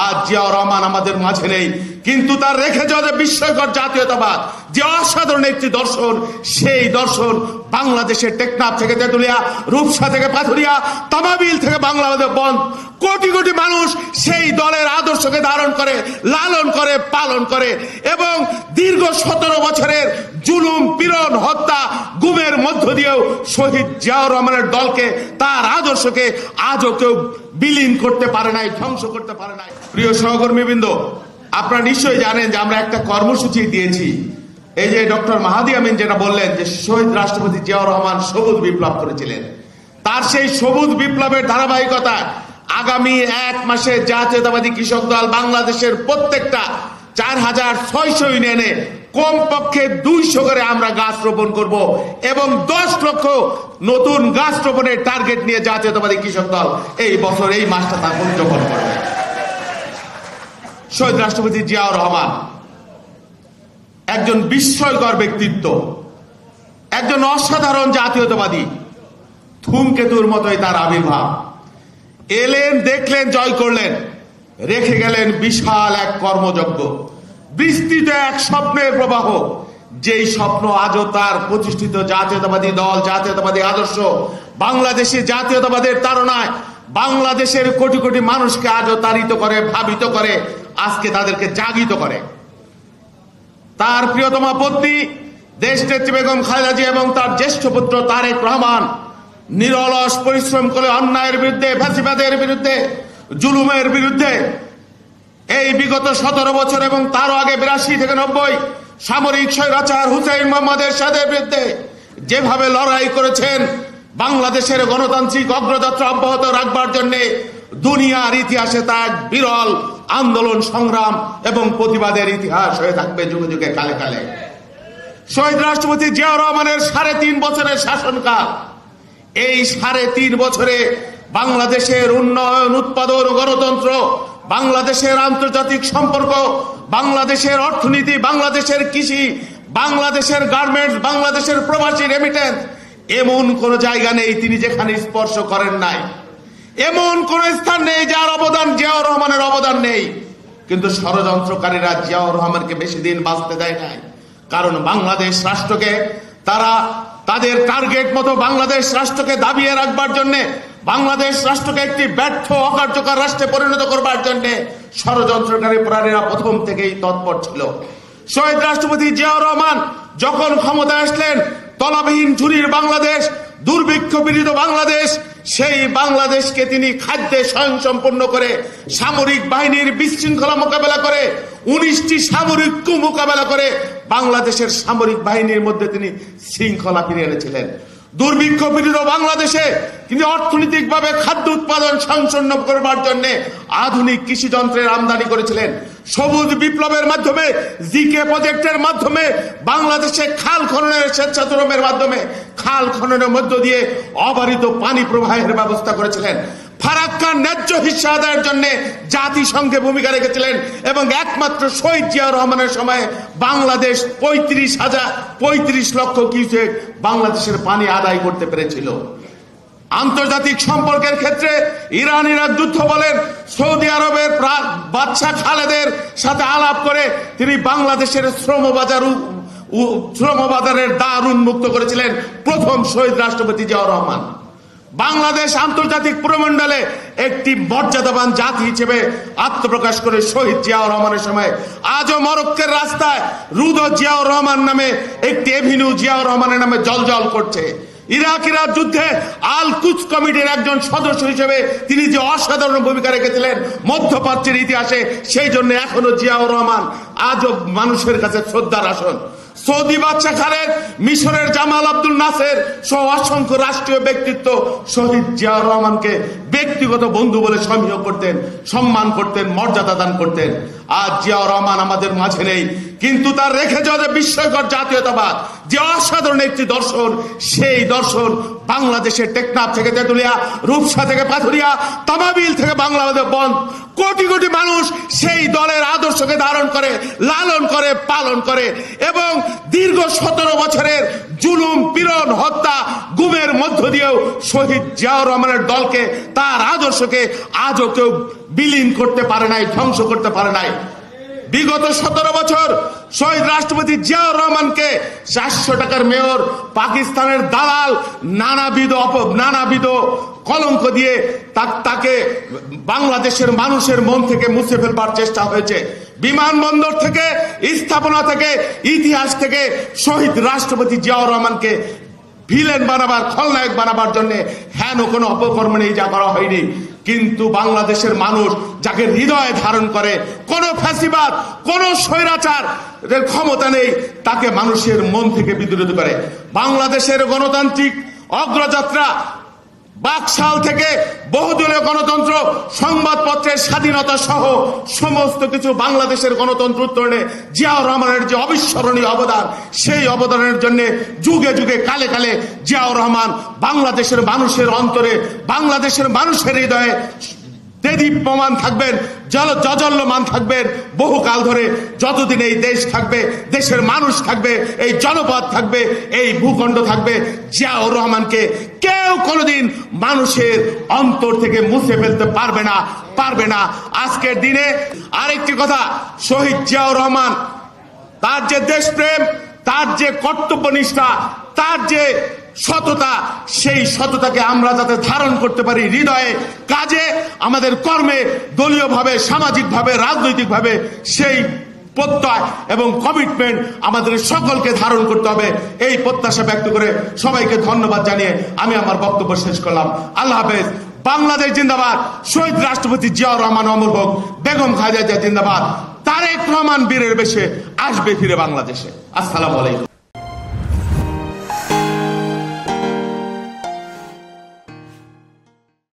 আজ জিয়াউর রহমান আমাদের মাঝে নেই, কিন্তু তার রেখে যাওয়া যে বিস্ময়কর জাতীয়তাবাদ, যে অসাধারণ একটি দর্শন, সেই দর্শন বাংলাদেশের টেকনাফ থেকে তেতুলিয়া, রূপসা থেকে পাথুরিয়া, তামাবিল থেকে বাংলাদেশ বন্ধ কোটি কোটি মানুষ সেই দলের আদর্শকে ধারণ করে, লালন করে, পালন করে এবং দীর্ঘ 17 বছরের জুলুম, পীড়ন, হত্যা, গুমের মধ্য দিয়েও শহীদ জিয়াউর রহমানের দলকে, তার আদর্শকে আজও কেউ বিলীন করতে পারে নাই, ধ্বংস করতে পারে নাই। প্রিয় সহকর্মীবৃন্দ, আপনারা নিশ্চয়ই জানেন যে আমরা একটা কর্মসূচি দিয়েছি। এই যে ডক্টর মাহাদি আমিন যেটা বললেন যে শহীদ রাষ্ট্রপতি জিয়াউর রহমান সবুজ বিপ্লব করেছিলেন, তার সেই সবুজ বিপ্লবের ধারাবাহিকতায় আগামী 1 মাসে জাতীয়তাবাদী কৃষক দল বাংলাদেশের প্রত্যেকটা 4600 ইউনিয়নে কমপক্ষে 200 করে আমরা গাছ রোপণ করব এবং 10 লক্ষ নতুন গাছ রোপণের টার্গেট নিয়ে জাতীয়তাবাদী কৃষক দল এই বছর এই মাসটা তা উদযাপন করবে। শহীদ রাষ্ট্রপতি জিয়াউর রহমান একজন বিস্ময়কর ব্যক্তিত্ব, একজন অসাধারণ জাতীয়তাবাদী, ধূমকেতুর মতোই তার আবির্ভাব। এলেন, দেখলেন, জয় করলেন, রেখে গেলেন বিশাল এক কর্মযজ্ঞ, বিস্তৃত এক স্বপ্নের প্রবাহ, যেই স্বপ্ন আজও তার প্রতিষ্ঠিত জাতীয়তাবাদী দল, জাতীয়তাবাদী আদর্শ, বাংলাদেশি জাতীয়তাবাদের তাড়নায় বাংলাদেশের কোটি কোটি মানুষকে আজও তাড়িত করে, ভাবিত করে, আজকে তাদেরকে জাগিত করে। তার প্রিয়তমা পত্নী দেশনেত্রী বেগম খালেদা জিয়া এবং তার জ্যেষ্ঠ পুত্র তারেক রহমান নিরলস পরিশ্রম করে অন্যায়ের বিরুদ্ধে, ফ্যাসিবাদের বিরুদ্ধে, জুলুমের বিরুদ্ধে এই বিগত 17 বছর এবং তারও আগে 82 থেকে 90 সামরিক স্বৈরাচার হুসেইন মোহাম্মদ এরশাদের বিরুদ্ধে যেভাবে লড়াই করেছেন, বাংলাদেশের গণতান্ত্রিক অগ্রযাত্রা অব্যাহত রাখবার জন্য দুনিয়ার ইতিহাসে তা এক বিরল আন্দোলন, সংগ্রাম এবং প্রতিবাদের ইতিহাস হয়ে থাকবে যুগে যুগে, কালে কালে। শহীদ রাষ্ট্রপতি জিয়াউর রহমানের 3.5 বছরের শাসনকাল, এই 3.5 বছরে বাংলাদেশের উন্নয়ন, উৎপাদন, গণতন্ত্র, বাংলাদেশের আন্তর্জাতিক সম্পর্ক, বাংলাদেশের অর্থনীতি, বাংলাদেশের কৃষি, বাংলাদেশের গার্মেন্টস, বাংলাদেশের প্রবাসী রেমিটেন্স, এমন কোন জায়গা নেই তিনি যেখানে স্পর্শ করেন নাই, এমন কোন স্থান নেই যার অবদান জিয়াউর রহমানের অবদান নেই। কিন্তু ষড়যন্ত্রকারীরা জিয়াউর রহমানকে বেশি দিন বাঁচতে দেয় নাই, কারণ বাংলাদেশ রাষ্ট্রকে তারা তাদের টার্গেট মতো বাংলাদেশ রাষ্ট্রকে দাবিয়ে রাখবার জন্য, বাংলাদেশ রাষ্ট্রকে একটি ব্যর্থ অকার্যকর রাষ্ট্রে পরিণত করবার জন্য ষড়যন্ত্রকারী প্রাণীরা প্রথম থেকেই তৎপর ছিল। শহীদ রাষ্ট্রপতি জিয়াউর রহমান যখন ক্ষমতায় আসলেন, তলাবিহীন ঝুরির বাংলাদেশ, দুর্ভিক্ষ পীড়িত বাংলাদেশ, সেই বাংলাদেশকে তিনি খাদ্যে স্বয়ংসম্পূর্ণ করে, সামরিক বাহিনীর বিশৃঙ্খলা মোকাবেলা করে, 19টি সামরিক কু মোকাবেলা করে বাংলাদেশের সামরিক বাহিনীর মধ্যে তিনি শৃঙ্খলা ফিরিয়ে এনেছিলেন। দুর্ভিক্ষ পীড়িত বাংলাদেশে তিনি অর্থনৈতিকভাবে খাদ্য উৎপাদন স্বয়ংসম্পূর্ণ করবার জন্য আধুনিক কৃষি যন্ত্রের আমদানি করেছিলেন। সবুজ বিপ্লবের মাধ্যমে, জিকে প্রজেক্টের মাধ্যমে, বাংলাদেশে খাল খননের স্বেচ্ছাশ্রমের মাধ্যমে খাল খননের মধ্য দিয়ে অবারিত পানি প্রবাহের ব্যবস্থা করেছিলেন। ফারাক্কার ন্যায্য হিস্সা আদায়ের জন্য জাতিসংঘে ভূমিকা রেখেছিলেন এবং একমাত্র শহীদ জিয়াউর রহমানের সময়ে বাংলাদেশ 35 লক্ষ কিউসেক বাংলাদেশের পানি আদায় করতে পেরেছিল। আন্তর্জাতিক সম্পর্কের ক্ষেত্রে ইরান ইরাক যুদ্ধ বলেন, সৌদি আরবের বাদশাহ খালেদের সাথে আলাপ করে তিনি বাংলাদেশের শ্রমবাজারের দ্বার উন্মুক্ত করেছিলেন প্রথম শহীদ রাষ্ট্রপতি জিয়াউর রহমান। বাংলাদেশ আন্তর্জাতিক প্রমণ্ডলে একটি মর্যাদাবান জাতি হিসেবে আত্মপ্রকাশ করে শহীদ জিয়াউর রহমানের সময় আজও মরক্কোর রাস্তায় রুদ জিয়াউর রহমান নামে একটি এভিনিউ জিয়াউর রহমানের নামে জলজল করছে। ইরাক যুদ্ধে আল কুচ কমিটির একজন সদস্য হিসেবে তিনি যে অসাধারণ ভূমিকা রেখেছিলেন মধ্যপ্রাচ্যের ইতিহাসে, সেই জন্য এখনো জিয়াউর রহমান আজও মানুষের কাছে শ্রদ্ধার আসন। সৌদি বাদশাহ খালেদ, মিশরের জামাল আব্দুল নাসের সহ অসংখ্য রাষ্ট্রীয় ব্যক্তিত্ব শহীদ জিয়াউর রহমানকে ব্যক্তিগত বন্ধু বলে সমীহ করতেন, সম্মান করতেন, মর্যাদা দান করতেন। আজ জিয়াউর রহমান আমাদের মাঝে নেই, কিন্তু তার রেখে যাওয়া যে বিস্ময়কর জাতীয়তাবাদ, যে অসাধারণ একটি দর্শন, সেই দর্শন বাংলাদেশের টেকনাফ থেকে তেতুলিয়া, রূপসা থেকে পাথুরিয়া, তামাবিল থেকে বাংলাদেশ বন্ধ, কোটি কোটি মানুষ সেই দলের আদর্শকে ধারণ করে, লালন করে, পালন করে এবং দীর্ঘ 17 বছরের জুলুম, পীড়ন, হত্যা, গুমের মধ্য দিয়েও শহীদ জিয়াউর রহমানের দলকে, তার আদর্শকে আজও কেউ বিলীন করতে পারে নাই, ধ্বংস করতে পারে নাই। বিগত 17 বছর শহীদ রাষ্ট্রপতি জিয়াউর রহমানকে 400 টাকার মেয়র, পাকিস্তানের দালাল, নানাবিধ কলঙ্ক দিয়ে তাকে বাংলাদেশের মানুষের মন থেকে মুছে ফেলবার চেষ্টা হয়েছে। বিমানবন্দর থেকে, স্থাপনা থেকে, ইতিহাস থেকে শহীদ রাষ্ট্রপতি জিয়াউর রহমানকে ভিলেন বানাবার, খলনায়ক বানাবার জন্য হেন কোনো অপকর্ম নেই যা করা হয়নি। কিন্তু বাংলাদেশের মানুষ যাকে হৃদয়ে ধারণ করে, কোন ফ্যাসিবাদ, কোন স্বৈরাচার ক্ষমতা নেই, তাকে মানুষের মন থেকে বিদ্রোহ করে। বাংলাদেশের গণতান্ত্রিক অগ্রযাত্রা, বাকশাল থেকে বহুদলীয় গণতন্ত্র, সংবাদপত্রের স্বাধীনতা সহ সমস্ত কিছু বাংলাদেশের গণতন্ত্র উত্তরণে জিয়াউর রহমানের যে অবিস্মরণীয় অবদান, সেই অবদানের জন্য যুগে যুগে, কালে কালে জিয়াউর রহমান বাংলাদেশের মানুষের অন্তরে, বাংলাদেশের মানুষের হৃদয়ে দেদীপ্যমান থাকবেন, জজল্যমান থাকবেন বহুকাল ধরে। যতদিন এই দেশ থাকবে, দেশের মানুষ থাকবে, এই জনপদ থাকবে, এই ভূখণ্ড থাকবে, জিয়াউর রহমানকে কেউ কোনোদিন মানুষের অন্তর থেকে মুছে ফেলতে পারবে না। আজকের দিনে আরেকটি কথা, শহীদ জিয়াউর রহমান, তার যে দেশপ্রেম, তার যে কর্তব্যনিষ্ঠা, তার যে সততা, সেই সততাকে আমরা যাতে ধারণ করতে পারি হৃদয়ে, কাজে, আমাদের কর্মে, দলীয়ভাবে, সামাজিকভাবে, রাজনৈতিকভাবে, সেই প্রত্যয় এবং কমিটমেন্ট আমাদের সকলকে ধারণ করতে হবে। এই প্রত্যাশা ব্যক্ত করে সবাইকে ধন্যবাদ জানিয়ে আমি আমার বক্তব্য শেষ করলাম। আল্লাহ হাফেজ। বাংলাদেশ জিন্দাবাদ। শহীদ রাষ্ট্রপতি জিয়াউর রহমান অমর হোক। বেগম খালেদা জিয়া জিন্দাবাদ। তারেক রহমান বীরের বেশে আসবে ফিরে বাংলাদেশে। আসসালামু আলাইকুম।